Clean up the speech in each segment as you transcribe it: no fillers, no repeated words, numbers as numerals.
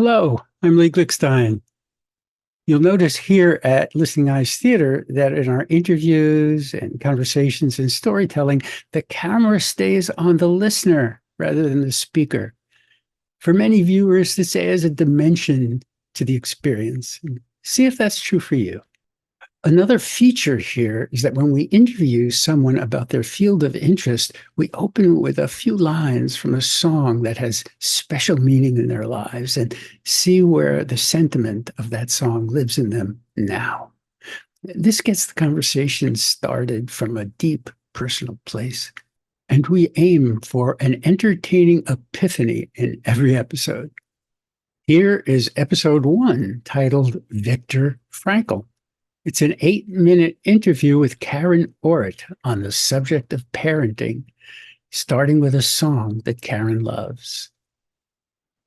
Hello, I'm Lee Glickstein. You'll notice here at Listening Eyes Theater that in our interviews and conversations and storytelling, the camera stays on the listener rather than the speaker. For many viewers, this adds a dimension to the experience. See if that's true for you. Another feature here is that when we interview someone about their field of interest, we open with a few lines from a song that has special meaning in their lives and see where the sentiment of that song lives in them now. This gets the conversation started from a deep personal place, and we aim for an entertaining epiphany in every episode. Here is episode 1, titled Viktor Frankl. It's an 8-minute interview with Karen Aurit on the subject of parenting, starting with a song that Karen loves.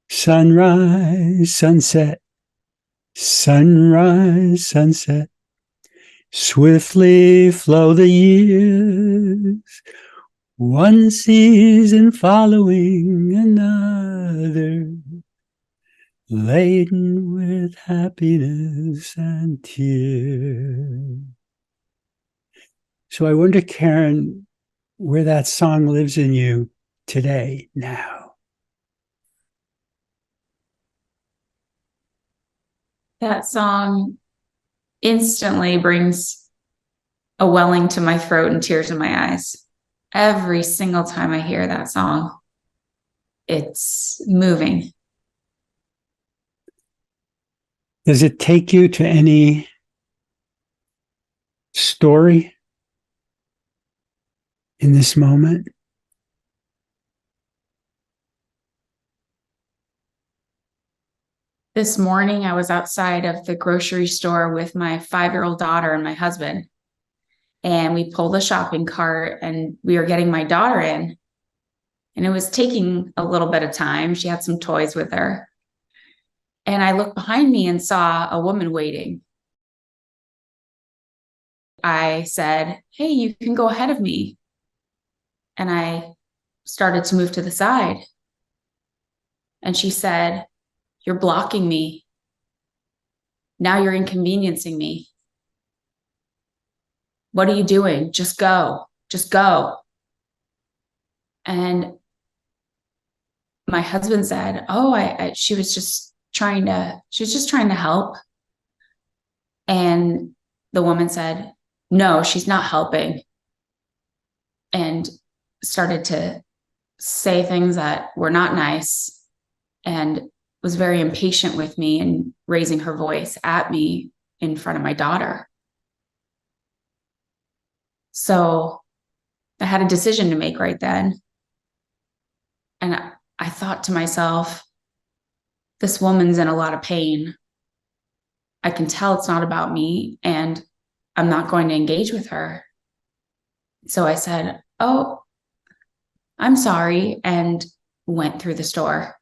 Sunrise, sunset, sunrise, sunset, swiftly flow the years, one season following another, laden with happiness and tears. So I wonder, Karen, where that song lives in you today, now. That song instantly brings a welling to my throat and tears in my eyes. Every single time I hear that song, it's moving. Does it take you to any story in this moment? This morning, I was outside of the grocery store with my 5-year-old daughter and my husband. And we pulled a shopping cart and we were getting my daughter in. And it was taking a little bit of time. She had some toys with her. And I looked behind me and saw a woman waiting. I said, "Hey, you can go ahead of me." And I started to move to the side. And she said, "You're blocking me. Now you're inconveniencing me. What are you doing? Just go. Just go." And my husband said, "Oh, she was just trying to help." And the woman said, "No, she's not helping." And started to say things that were not nice and was very impatient with me and raising her voice at me in front of my daughter. So I had a decision to make right then. And I thought to myself, this woman's in a lot of pain. I can tell it's not about me, and I'm not going to engage with her. So I said, "Oh, I'm sorry," and went through the store.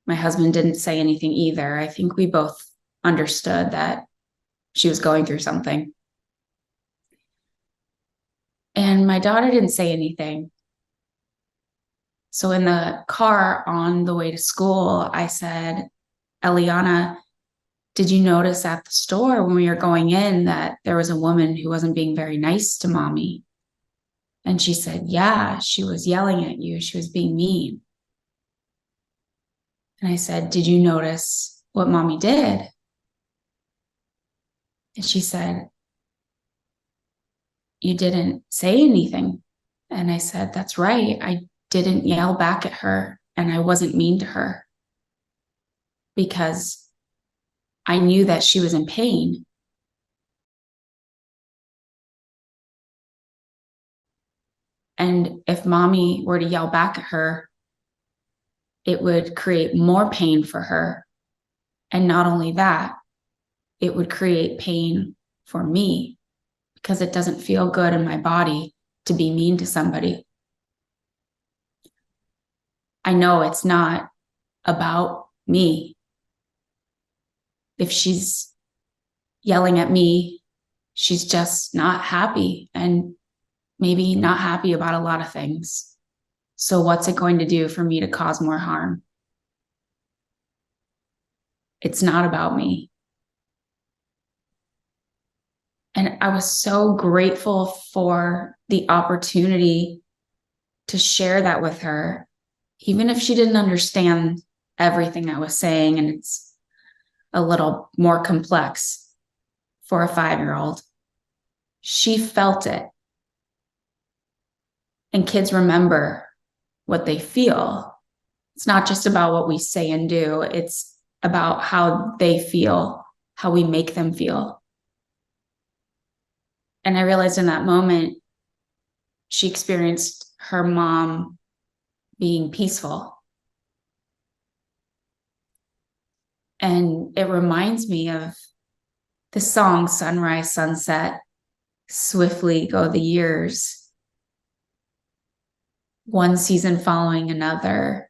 My husband didn't say anything either. I think we both understood that she was going through something. And my daughter didn't say anything. So in the car on the way to school, I said, "Eliana, did you notice at the store when we were going in that there was a woman who wasn't being very nice to mommy?" And she said, "Yeah, she was yelling at you. She was being mean." And I said, "Did you notice what mommy did?" And she said, "You didn't say anything." And I said, "That's right. I didn't yell back at her, and I wasn't mean to her because I knew that she was in pain. And if mommy were to yell back at her, it would create more pain for her. And not only that, it would create pain for me because it doesn't feel good in my body to be mean to somebody. I know it's not about me. If she's yelling at me, she's just not happy and maybe not happy about a lot of things. So what's it going to do for me to cause more harm?" It's not about me. And I was so grateful for the opportunity to share that with her, even if she didn't understand everything I was saying. And it's a little more complex for a 5-year-old. She felt it. And kids remember what they feel. It's not just about what we say and do, it's about how they feel, how we make them feel. And I realized in that moment, she experienced her mom being peaceful. And it reminds me of the song Sunrise, Sunset, Swiftly Go the Years, one season following another,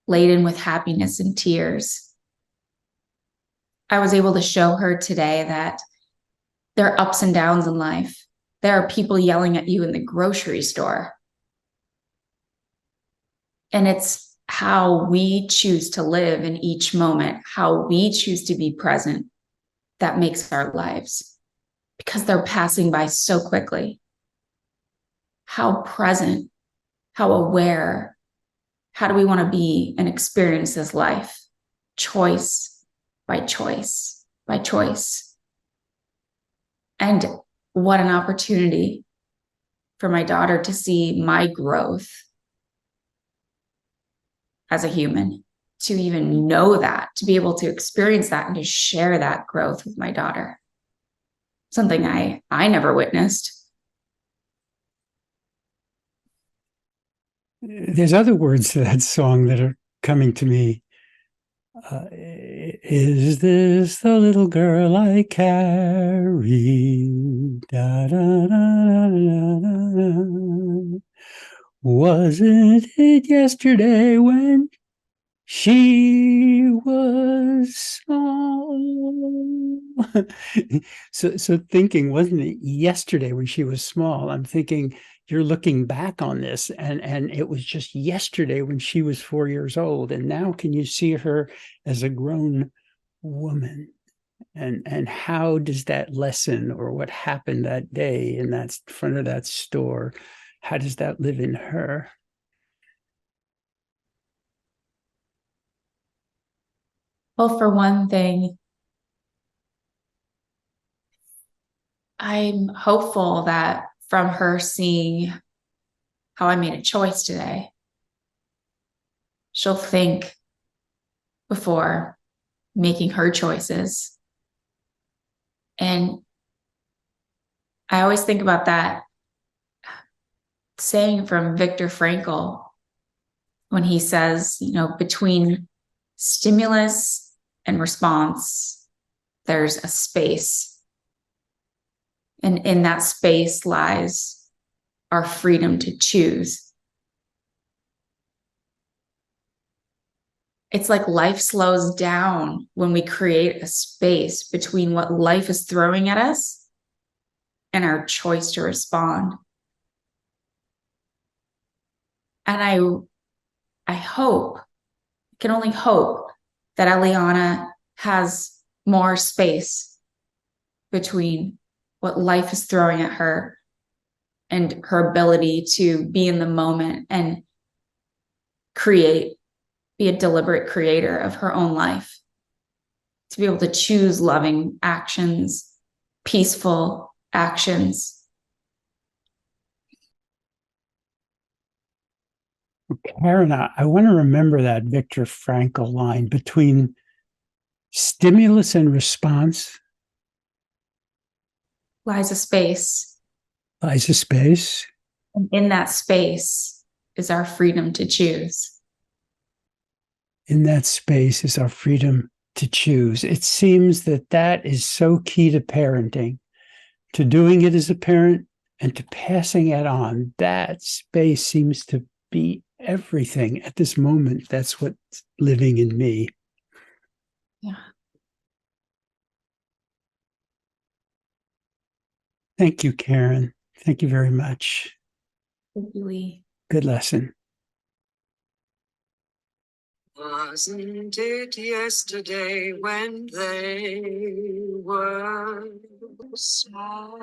laden with happiness and tears. I was able to show her today that there are ups and downs in life. There are people yelling at you in the grocery store. And it's how we choose to live in each moment, how we choose to be present, that makes our lives, because they're passing by so quickly. How present, how aware, how do we want to be and experience this life? Choice by choice by choice. And what an opportunity for my daughter to see my growth as a human, to even know that, to be able to experience that and to share that growth with my daughter. Something I never witnessed. There's other words to that song that are coming to me. Is this the little girl I carry? Da, da, da, da, da, da. Wasn't it yesterday when she was small? So thinking, wasn't it yesterday when she was small? I'm thinking you're looking back on this, and it was just yesterday when she was 4 years old, and now can you see her as a grown woman? And how does that lesson, or what happened that day in that front of that store, how does that live in her? Well, for one thing, I'm hopeful that from her seeing how I made a choice today, she'll think before making her choices. And I always think about that saying from Viktor Frankl when he says, between stimulus and response, there's a space. And in that space lies our freedom to choose. It's like life slows down when we create a space between what life is throwing at us and our choice to respond. And I hope, can only hope, that Eliana has more space between what life is throwing at her and her ability to be in the moment and create, be a deliberate creator of her own life, to be able to choose loving actions, peaceful actions. Karen, I want to remember that Viktor Frankl line, between stimulus and response Lies a space. lies a space. And in that space is our freedom to choose. In that space is our freedom to choose. It seems that that is so key to parenting, to doing it as a parent and to passing it on. That space seems to be everything at this moment. That's what's living in me. Yeah. Thank you, Karen. Thank you very much. Thank you, Lee. Good lesson. Wasn't it yesterday when they were small?